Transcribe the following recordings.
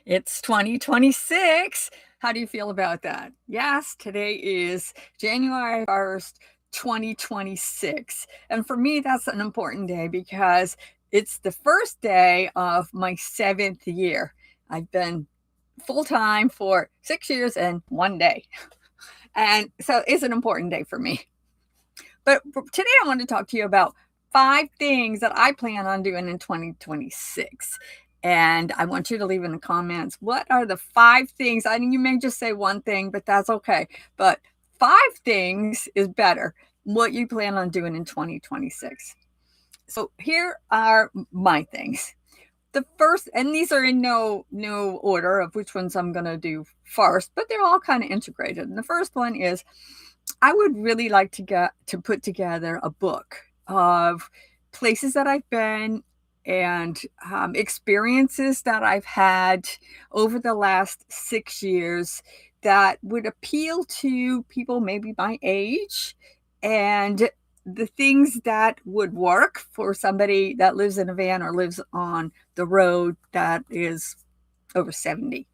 It's 2026. How do you feel about that? Yes, today is January 1st, 2026. And for me, that's an important day because it's the first day of my 7th year. I've been full time for 6 years and 1 day. And so it's an important day for me. But today I want to talk to you about 5 things that I plan on doing in 2026. And I want you to leave in the comments, what are the 5 things? I mean, you may just say one thing, but that's okay. But 5 things is better. What you plan on doing in 2026. So here are my things. The first, and these are in no order of which ones I'm going to do first, but they're all kind of integrated. And the first one is I would really like to put together a book of places that I've been and experiences that I've had over the last 6 years that would appeal to people maybe my age, and the things that would work for somebody that lives in a van or lives on the road that is over 70.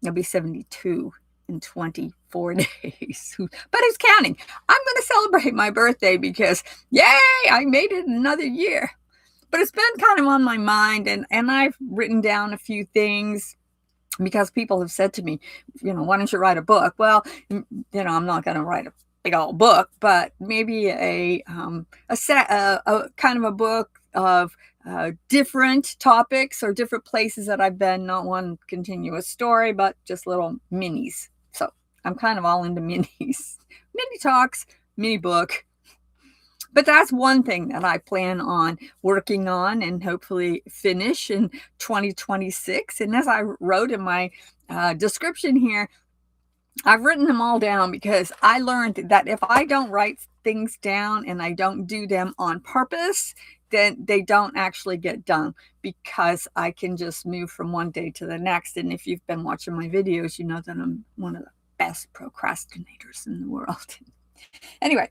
I'll be 72 in 24 days. But it's counting. I'm going to celebrate my birthday because, yay, I made it another year. But it's been kind of on my mind, and I've written down a few things because people have said to me, why don't you write a book? Well, I'm not going to write a big old book, but maybe a kind of a book of different topics or different places that I've been, not one continuous story, but just little minis. So I'm kind of all into minis, mini talks, mini book. But that's one thing that I plan on working on and hopefully finish in 2026. And as I wrote in my description here, I've written them all down because I learned that if I don't write things down and I don't do them on purpose, then they don't actually get done because I can just move from one day to the next. And if you've been watching my videos, you know that I'm one of the best procrastinators in the world. Anyway,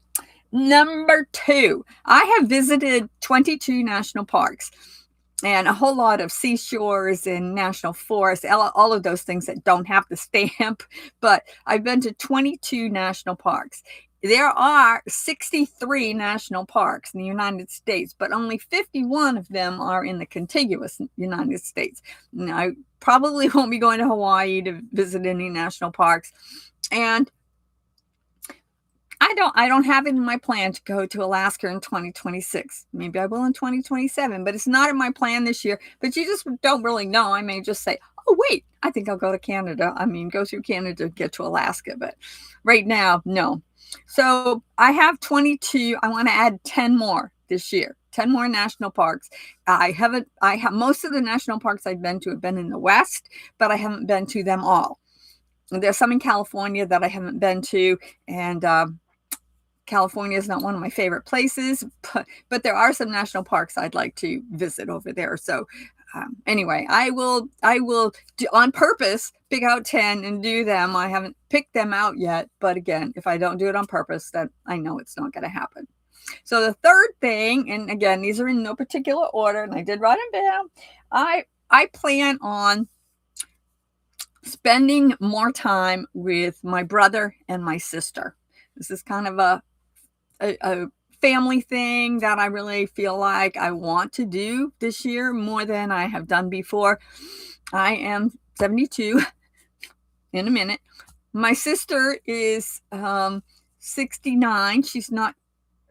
number 2, I have visited 22 national parks and a whole lot of seashores and national forests, all of those things that don't have the stamp. But I've been to 22 national parks. There are 63 national parks in the United States, but only 51 of them are in the contiguous United States. Now, I probably won't be going to Hawaii to visit any national parks. And I don't have it in my plan to go to Alaska in 2026. Maybe I will in 2027, but it's not in my plan this year. But you just don't really know. I may just say, oh, wait, I think I'll go to Canada. I mean, go through Canada to get to Alaska. But right now, no. So I have 22. I want to add 10 more this year. 10 more national parks. I have most of the national parks I've been to have been in the West, but I haven't been to them all. There's some in California that I haven't been to, and California is not one of my favorite places, but there are some national parks I'd like to visit over there. So anyway, I will do, on purpose, pick out 10 and do them. I haven't picked them out yet, but again, if I don't do it on purpose, then I know it's not going to happen. So the third thing, and again, these are in no particular order, and I did write them down. I plan on spending more time with my brother and my sister. This is kind of a family thing that I really feel like I want to do this year more than I have done before. I am 72 in a minute. My sister is 69. She's not,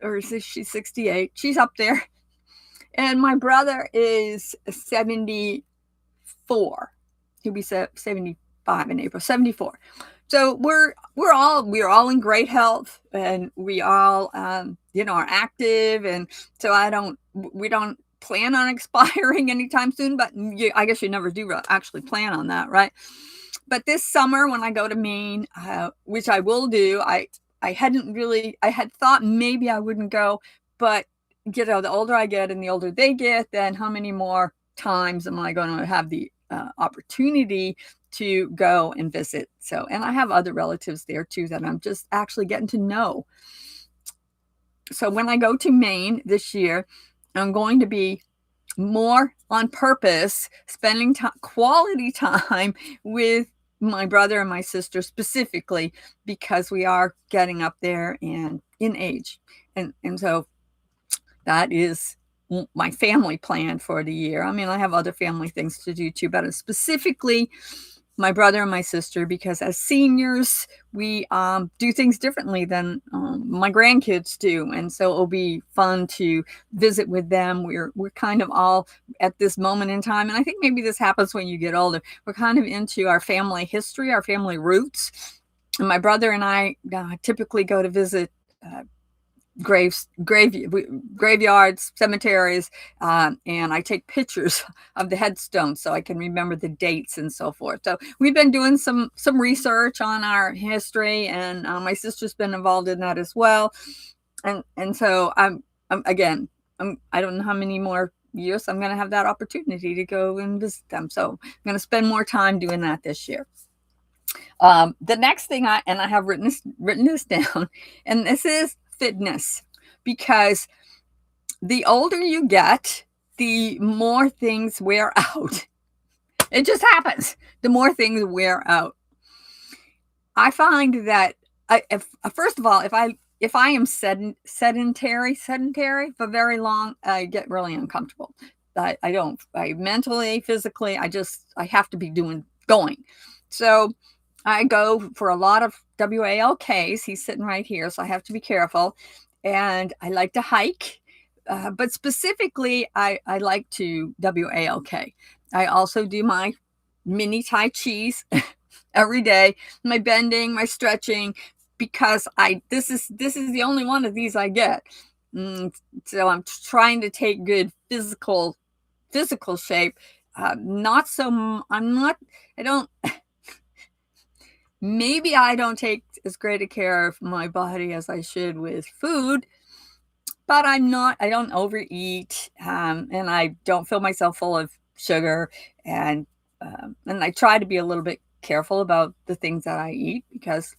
or she's 68. She's up there. And my brother is 74. He'll be 75 in April, 74. So we're all in great health, and we all are active, and so we don't plan on expiring anytime soon. But I guess you never do actually plan on that, right? But this summer when I go to Maine, which I will do, I had thought maybe I wouldn't go, but the older I get and the older they get, then how many more times am I going to have the opportunity to go and visit? So, and I have other relatives there too that I'm just actually getting to know. So when I go to Maine this year, I'm going to be more on purpose, spending quality time with my brother and my sister specifically, because we are getting up there and in age. And so that is my family plan for the year. I mean, I have other family things to do too, but specifically my brother and my sister, because as seniors, we do things differently than my grandkids do. And so it'll be fun to visit with them. We're kind of all at this moment in time, and I think maybe this happens when you get older, we're kind of into our family history, our family roots. And my brother and I typically go to visit graveyards, cemeteries, and I take pictures of the headstones so I can remember the dates and so forth. So we've been doing some research on our history, and my sister's been involved in that as well. And so I don't know how many more years I'm going to have that opportunity to go and visit them. So I'm going to spend more time doing that this year. The next thing I have written this down, and this is fitness, because the older you get, the more things wear out. It just happens. The more things wear out. I find that first of all, if I am sedentary for very long, I get really uncomfortable. I mentally, physically, I have to be going. So I go for a lot of WALKs. He's sitting right here, so I have to be careful. And I like to hike, but specifically, I like to WALK. I also do my mini Tai Chis every day, my bending, my stretching, because this is the only one of these I get. So I'm trying to take good physical shape. Maybe I don't take as great a care of my body as I should with food, but I don't overeat, and I don't fill myself full of sugar, and I try to be a little bit careful about the things that I eat, because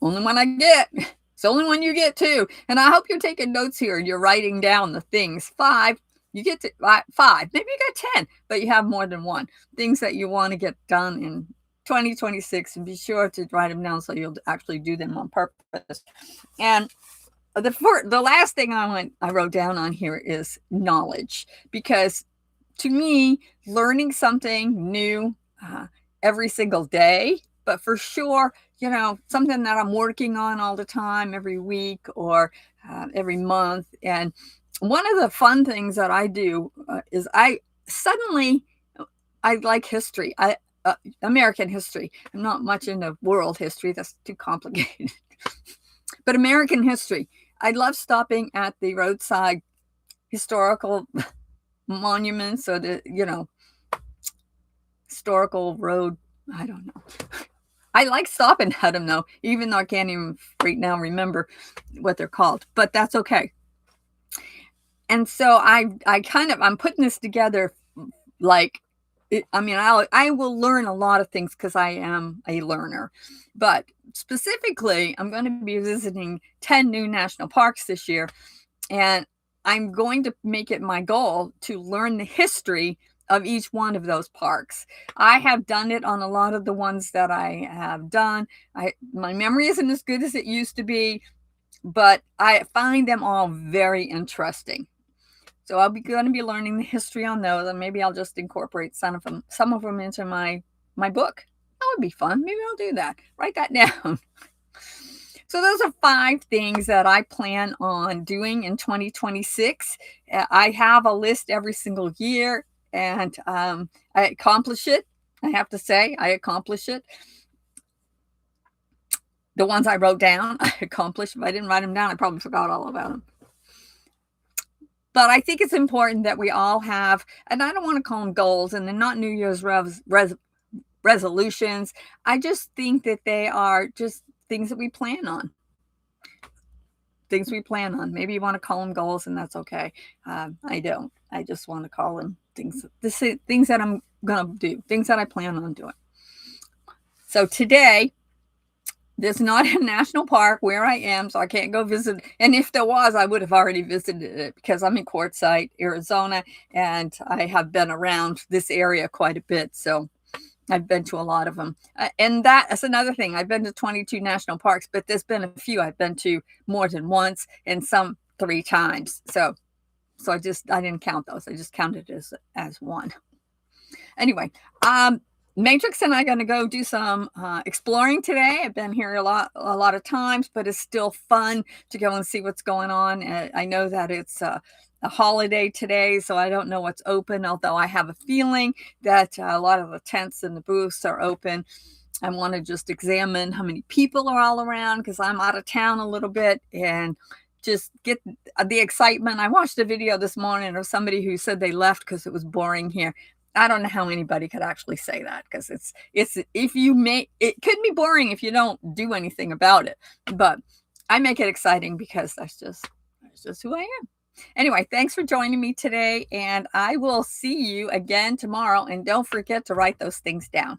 only one I get. It's the only one you get too. And I hope you're taking notes here. You're writing down the things. 5. You get to 5. Maybe you got 10, but you have more than one. Things that you want to get done in 2026, and be sure to write them down so you'll actually do them on purpose. And the last thing I wrote down on here is knowledge, because to me, learning something new every single day, but for sure, something that I'm working on all the time, every week or every month. And one of the fun things that I do is I like history. American history. I'm not much into world history. That's too complicated. But American history. I love stopping at the roadside historical monuments, or the, historical road. I don't know. I like stopping at them though, even though I can't even right now remember what they're called, but that's okay. And so I'm putting this together like, I will learn a lot of things because I am a learner, but specifically, I'm going to be visiting 10 new national parks this year, and I'm going to make it my goal to learn the history of each one of those parks. I have done it on a lot of the ones that I have done. My memory isn't as good as it used to be, but I find them all very interesting. So I'm going to be learning the history on those, and maybe I'll just incorporate some of them into my book. That would be fun. Maybe I'll do that. Write that down. So those are 5 things that I plan on doing in 2026. I have a list every single year, and I accomplish it. I have to say, I accomplish it. The ones I wrote down, I accomplished. If I didn't write them down, I probably forgot all about them. But I think it's important that we all have, and I don't want to call them goals, and they're not New Year's resolutions. I just think that they are just things that we plan on. Things we plan on. Maybe you want to call them goals, and that's okay. I don't. I just want to call them things. Things that I'm going to do. Things that I plan on doing. So today, There's not a national park where I am, so I can't go visit. And if there was, I would have already visited it because I'm in Quartzsite, Arizona, and I have been around this area quite a bit. So I've been to a lot of them. And that's another thing. I've been to 22 national parks, but there's been a few I've been to more than once and some 3 times. So I didn't count those. I just counted it as one. Anyway, Matrix and I are going to go do some exploring today. I've been here a lot of times, but it's still fun to go and see what's going on. I know that it's a holiday today, so I don't know what's open, although I have a feeling that a lot of the tents and the booths are open. I want to just examine how many people are all around because I'm out of town a little bit and just get the excitement. I watched a video this morning of somebody who said they left because it was boring here. I don't know how anybody could actually say that because it could be boring if you don't do anything about it. But I make it exciting because that's just who I am. Anyway, thanks for joining me today, and I will see you again tomorrow. And don't forget to write those things down.